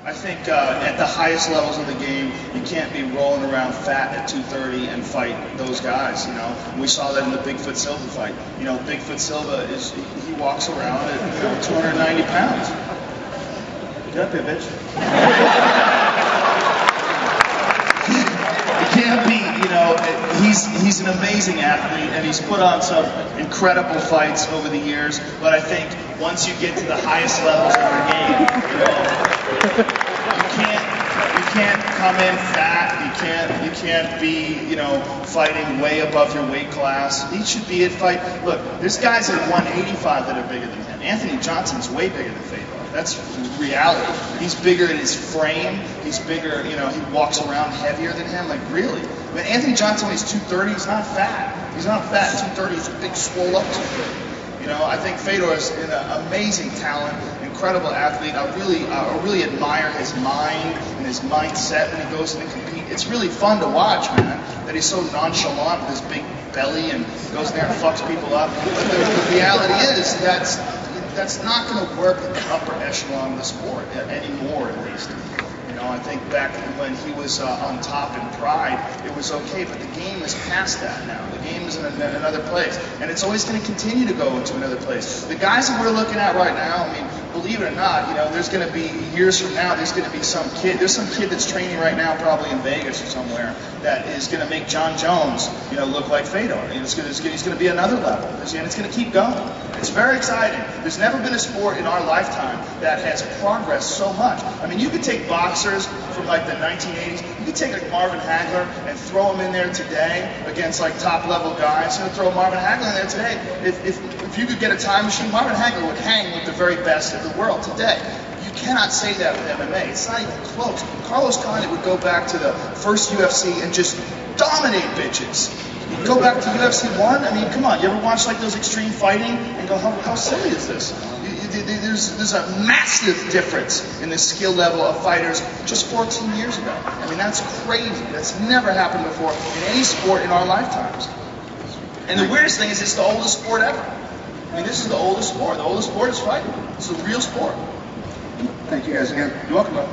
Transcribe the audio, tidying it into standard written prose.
I think at the highest levels of the game, you can't be rolling around fat at 230 and fight those guys, you know. We saw that in the Bigfoot Silva fight. You know, Bigfoot Silva he walks around at 290 pounds. Get up here, bitch. He can't be, you know, he's an amazing athlete, and he's put on some incredible fights over the years, but I think once you get to the highest levels of the game, you know, you can't come in fat, you can't be, you know, fighting way above your weight class. He should be at fight. Look, there's guys at 185 that are bigger than him. Anthony Johnson's way bigger than Fedor. That's reality. He's bigger in his frame. He's bigger, you know, he walks around heavier than him. Like, really? I mean, Anthony Johnson, when he's 230, he's not fat. He's not fat. 230 is a big swole up 230. You know, I think Fedor is an amazing talent, incredible athlete. I really admire his mind and his mindset when he goes in to compete. It's really fun to watch, man, that he's so nonchalant with his big belly and goes there and fucks people up. But the reality is that's not going to work at the upper echelon of the sport anymore, at least. You know, I think back when he was on top in Pride, it was okay, but the game is past that now. The game is in another place, and it's always going to continue to go into another place. The guys that we're looking at right now, I mean, believe it or not, you know, there's going to be, years from now, there's going to be some kid that's training right now, probably in Vegas or somewhere, that is going to make John Jones, you know, look like Fedor. And he's going to be another level, and it's going to keep going. It's very exciting. There's never been a sport in our lifetime that has progressed so much. I mean, you could take boxers from like the 1980s, you could take like Marvin Hagler and throw him in there today against like top level guys. You know, throw Marvin Hagler in there today. If you could get a time machine, Marvin Hagler would hang with the very best of the world today. You cannot say that with MMA. It's not even close. Carlos Condit would go back to the first UFC and just dominate bitches. You go back to UFC 1, I mean, come on, you ever watch like those extreme fighting and go, how silly is this? There's a massive difference in the skill level of fighters just 14 years ago. I mean, that's crazy. That's never happened before in any sport in our lifetimes. And the weirdest thing is it's the oldest sport ever. I mean, this is the oldest sport. The oldest sport is fighting. It's a real sport. Thank you guys again. You're welcome, bro.